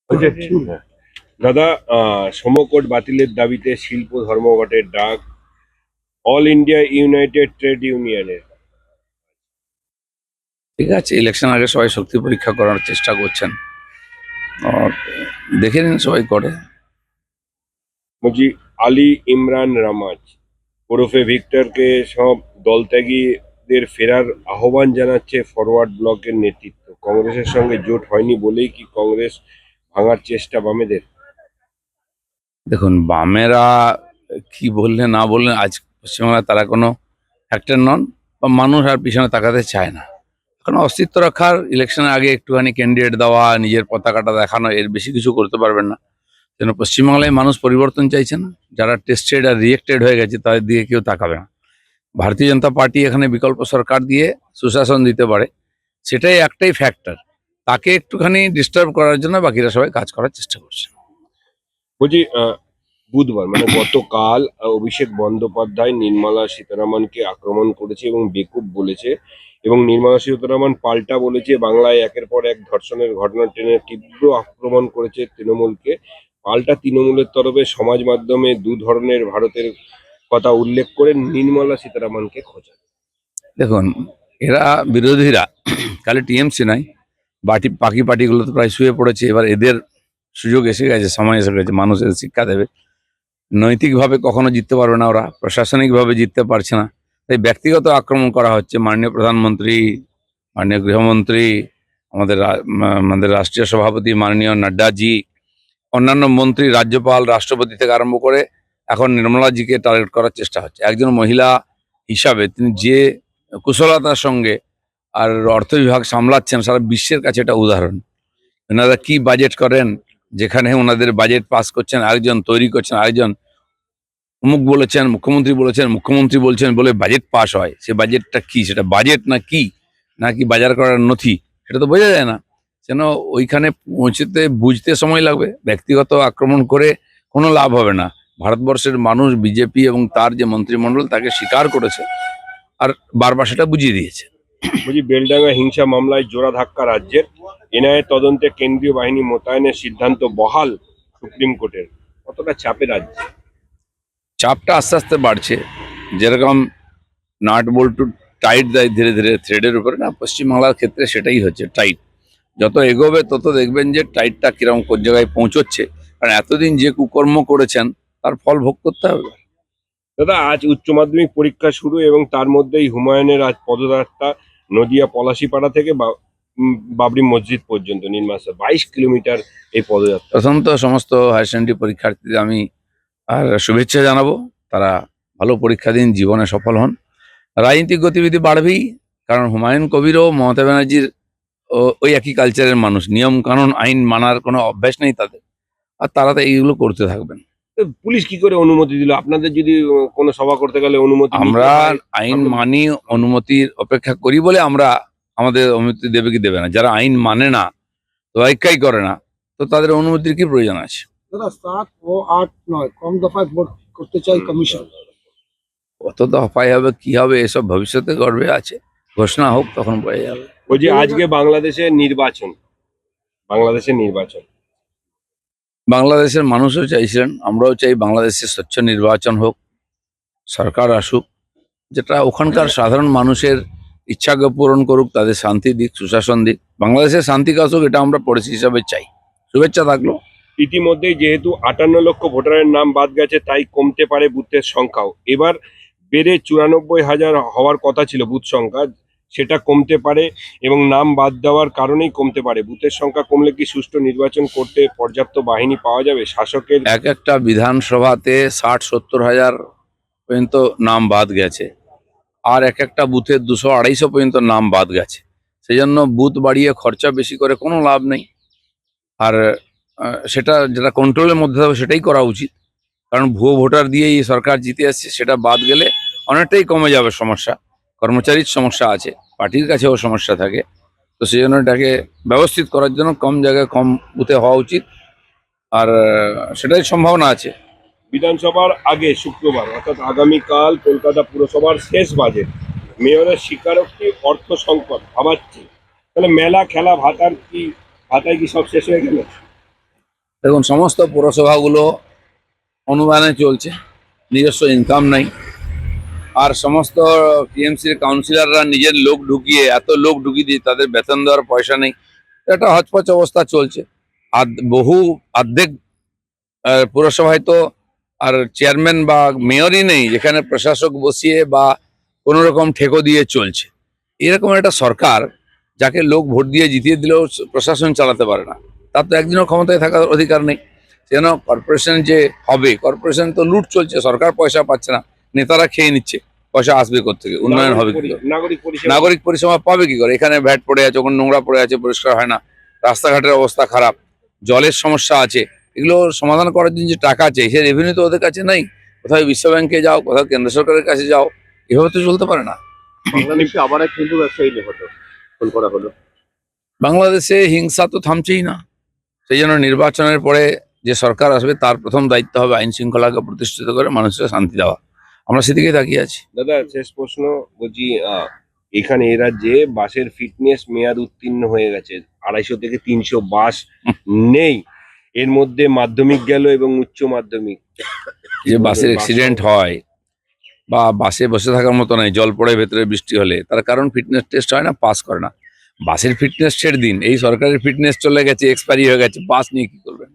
হ্যাঁ। দাদা, সমকোট বাতিলের দাবিতে শিল্প ধর্মঘটের ডাক অল ইন্ডিয়া ইউনাইটেড ট্রেড ইউনিয়নের। ঠিক আছে, ইলেকশন আগে সবাই শক্তি পরীক্ষা করার চেষ্টা করছেন। আর দেখে নিন সবাই করে। বলছি, আলী ইমরান রামাজ ওরফে ভিক্টরকে সব দলত্যাগীদের ফেরার আহ্বান জানাচ্ছে ফরওয়ার্ড ব্লকের নেতৃত্ব। কংগ্রেসের সঙ্গে জোট হয়নি বলেই কি কংগ্রেস ভাঙার চেষ্টা বামেদের? দেখুন, বামেরা কি বললে না বললেন, আজ পশ্চিমবাংলায় তারা কোনো ফ্যাক্টর নন, বা মানুষ আর পিছনে তাকাতে চায় না। কারণ অস্তিত্ব রক্ষার ইলেকশনের আগে একটুখানি ক্যান্ডিডেট দেওয়া, নিজের পতাকাটা দেখানো, এর বেশি কিছু করতে পারবেন না। যেন পশ্চিমবাংলায় মানুষ পরিবর্তন চাইছেন। যারা টেস্টেড আর রিয়েক্টেড হয়ে গেছে তাদের দিকে কেউ তাকাবে না। ভারতীয় জনতা পার্টি এখানে বিকল্প সরকার দিয়ে সুশাসন দিতে পারে, সেটাই একটাই ফ্যাক্টর। তাকে একটুখানি ডিস্টার্ব করার জন্য বাকিরা সবাই কাজ করার চেষ্টা করছে। বলছি, বুধবার মানে গতকাল অভিষেক বন্দ্যোপাধ্যায় নির্মলা সীতারামনকে আক্রমণ করেছে এবং বেকুব বলেছে, এবং নির্মলা সীতারামন পাল্টা বলেছে বাংলায় একের পর এক ধর্ষণের ঘটনা টেনে তীব্র আক্রমণ করেছে তৃণমূলকে। পাল্টা তৃণমূলের তরফে সমাজ মাধ্যমে দু ধরনের ভারতের কথা উল্লেখ করে নির্মলা সীতারামনকে খোঁজা। দেখুন, এরা বিরোধীরা খালি টিএমসি নয়, বাকি পার্টিগুলো তো প্রায় শুয়ে পড়েছে। এবার এদের সুযোগ এসে গেছে, সময় এসে গেছে, মানুষ এদের শিক্ষা দেবে। নৈতিকভাবে কখনো জিততে পারবে না ওরা, প্রশাসনিকভাবে জিততে পারছে না, তাই ব্যক্তিগত আক্রমণ করা হচ্ছে। মাননীয় প্রধানমন্ত্রী, মাননীয় গৃহমন্ত্রী, আমাদের রাষ্ট্রীয় সভাপতি মাননীয় নাড্ডাজি, অন্যান্য মন্ত্রী, রাজ্যপাল, রাষ্ট্রপতি থেকে আরম্ভ করে এখন নির্মলাজিকে টার্গেট করার চেষ্টা হচ্ছে। একজন মহিলা হিসাবে তিনি যে কুশলতার সঙ্গে আর অর্থ বিভাগ সামলাচ্ছেন, সারা বিশ্বের কাছে এটা উদাহরণ। ওনারা কি বাজেট করেন, যেখানে ওনাদের বাজেট পাস করছেন আরেকজন, তৈরি করছেন আরেকজন। অমুক বলেছেন, মুখ্যমন্ত্রী বলেছেন, মুখ্যমন্ত্রী বলছেন বলে বাজেট পাস হয়। সে বাজেটটা কি, সেটা বাজেট না কি, নাকি বাজার করার নথি, সেটা তো বোঝা যায় না। যেন ওইখানে পৌঁছতে বুঝতে সময় লাগবে। ব্যক্তিগত আক্রমণ করে কোনো লাভ হবে না। ভারতবর্ষের মানুষ বিজেপি এবং তার যে মন্ত্রিমণ্ডল তাকে স্বীকার করেছে, আর বারবার সেটা বুঝিয়ে দিয়েছে। বলছি, বেলডাঙ্গা হিংসা মামলায় জোড়া ধাক্কা রাজ্যের। এনআইএ তদন্তে কেন্দ্রীয় বাহিনী মোতায়েনের সিদ্ধান্ত বহাল সুপ্রিম কোর্টের। কতটা চাপে রাজ্য? চাপটা আস্তে আস্তে বাড়ছে। যেরকম নাট বল্টু টাইট দেয় ধীরে ধীরে থ্রেডের উপরে, না পশ্চিমবাংলার ক্ষেত্রে সেটাই হচ্ছে, টাইট। যত এগোবে তত দেখবেন যে টাইটটা কিরকম কোন জায়গায় পৌঁছচ্ছে। কারণ এতদিন যে কুকর্ম করেছেন তার ফল ভোগ করতে হবে। দাদা, আজ উচ্চ মাধ্যমিক পরীক্ষা শুরু এবং তার মধ্যেই হুমায়ুনের আজ পদযাত্রা নদিয়া পলাশীপাড়া থেকে বাবরি মসজিদ পর্যন্ত নির্মাণ 22 কিলোমিটার এই পদযাত্রা। প্রথম তো সমস্ত হায়ার সেকেন্ডারি পরীক্ষার্থীদের আমি আর শুভেচ্ছা জানাবো। তারা ভালো পরীক্ষা দিন, জীবনে সফল হন। রাজনৈতিক গতিবিধি বাড়বেই, কারণ হুমায়ুন কবিরও মমতা ব্যানার্জির ওই একই কালচারের মানুষ। নিয়ম কানুন আইন মানার কোনো অভ্যাস নেই তাদের, আর তারা তো এইগুলো করতে থাকবেন। তো পুলিশ কি করে অনুমতি দিল আপনাদের? যদি কোনো সভা করতে গেলে অনুমতি নিতে আমরা হয়, আইন মানি, অনুমতির অপেক্ষা করি বলে আমরা, আমাদের অনুমতি দেবে কি দেবে না। যারা আইন মানে না, তোয়াক্কাই করে না, তো তাদের অনুমতির কি প্রয়োজন আছে? দাদা 7 ও 8 নয়, কম দফায় ভোট করতে চাই কমিশন। কত দফায় হবে, কি হবে, এসব ভবিষ্যতে গর্বে আছে। ঘোষণা হোক তখন বোঝা যাবে। ওই যে আজকে বাংলাদেশের নির্বাচন, বাংলাদেশের নির্বাচন বাংলাদেশের মানুষও চাইছিলেন, আমরাও চাই বাংলাদেশের স্বচ্ছ নির্বাচন হোক, সরকার আসুক, যেটা ওখানকার সাধারণ মানুষের ইচ্ছাকে পূরণ করুক, তাদের শান্তি দিক, সুশাসন দিক, বাংলাদেশের শান্তি আসুক, এটা আমরা পড়েছি হিসাবে চাই। শুভেচ্ছা থাকলো। ইতিমধ্যেই যেহেতু 58 লক্ষ ভোটারের নাম বাদ গেছে, তাই কমতে পারে বুথের সংখ্যাও। এবার বেড়ে 94,000 হওয়ার কথা ছিল বুথ সংখ্যা, সেটা কমতে পারে এবং নাম বাদ দেওয়ার কারণেই কমতে পারে। বুথের সংখ্যা কমলে কি সুষ্ঠু নির্বাচন করতে পর্যাপ্ত বাহিনী পাওয়া যাবে? শাসকের এক একটা বিধানসভাতে 60-70 হাজার পর্যন্ত নাম বাদ গেছে, আর এক একটা বুথে 200-250 পর্যন্ত নাম বাদ গেছে। সেই জন্য বুথ বাড়িয়ে খরচা বেশি করে কোনো লাভ নেই। আর সেটা যেটা কন্ট্রোলের মধ্যে হবে সেটাই করা উচিত। কারণ ভুয়ো ভোটার দিয়েই সরকার জিতে আসছে, সেটা বাদ গেলে অনেকটাই কমে যাবে সমস্যা। কর্মচারীর সমস্যা আছে, পার্টির কাছেও সমস্যা থাকে। তো সেই জন্য এটাকে ব্যবস্থিত করার জন্য কম জায়গায় কম বুথে হওয়া উচিত, আর সেটাই সম্ভাবনা আছে। বিধানসভার আগে শুক্রবার অর্থাৎ আগামীকাল কলকাতা পুরসভার শেষ বাজেট। মেয়রের স্বীকারোক্তি, অর্থ সংকট ভাবাচ্ছে। তাহলে মেলা, খেলা, ভাতায় কি সব শেষ হয়ে গেল? দেখুন, সমস্ত পৌরসভাগুলো অনুদানে চলছে, নিজস্ব ইনকাম নাই। আর সমস্ত টিএমসির কাউন্সিলররা নিজের লোক ঢুকিয়ে, এত লোক ঢুকিয়ে দিয়ে তাদের বেতন দেওয়ার পয়সা নেই। একটা হচপচ অবস্থা চলছে। আর বহু অর্ধেক পুরসভায় তো আর চেয়ারম্যান বা মেয়রই নেই, যেখানে প্রশাসক বসিয়ে বা কোনো রকম ঠেকো দিয়ে চলছে। এরকম একটা সরকার, যাকে লোক ভোট দিয়ে জিতিয়ে দিলেও প্রশাসন চালাতে পারে না, তার তো একদিনও ক্ষমতায় থাকার অধিকার নেই। যেন কর্পোরেশন যে হবে, কর্পোরেশন তো লুট চলছে, সরকার পয়সা পাচ্ছে না, নেতারা খেয়ে নিচ্ছে। পয়সা আসবে কোত্থেকে? উন্নয়ন হবে কি করে? নাগরিক পরিষেবা নাগরিক পরিষেবা পাবে কি করে? এখানে ভ্যাট পড়ে আছে, ওখানে নোংরা পড়ে আছে, পরিষ্কার হয় না, রাস্তাঘাটের অবস্থা খারাপ, জলের সমস্যা আছে। এগুলো সমাধান করার জন্য যে টাকা চাই, সে রেভিনিউ তো ওদের কাছে নেই। কোথাও বিশ্ব ব্যাংকে যাও, কোথাও কেন্দ্র সরকারের কাছে যাও, এভাবে তো চলতে পারে না। বাংলাদেশে আবার এক হিন্দু ব্যবসায়ী নিহত, খুন করা হলো। বাংলাদেশে হিংসা তো থামছেই না। সেই জন্য নির্বাচনের পরে যে সরকার আসবে, তার প্রথম দায়িত্ব হবে আইন শৃঙ্খলাকে প্রতিষ্ঠিত করে মানুষকে শান্তি দেওয়া। আমরা সেদিকেই তাকিয়ে আছি। দাদা, শেষ প্রশ্ন বলছি, এখানে এ রাজ্যে বাসের ফিটনেস মেয়াদ উত্তীর্ণ হয়ে গেছে, 250 থেকে 300 বাস নেই। এর মধ্যে মাধ্যমিক গেল এবং উচ্চ মাধ্যমিক। যে বাসের অ্যাক্সিডেন্ট হয় বা বাসে বসে থাকার মতো নয়, জল পড়ে ভেতরে বৃষ্টি হলে, তার কারণ ফিটনেস টেস্ট হয় না, পাস করে না। বাসের ফিটনেস ছেড়ে দিন, এই সরকারের ফিটনেস চলে গেছে, এক্সপায়ারি হয়ে গেছে, বাস নিয়ে কি করবেন?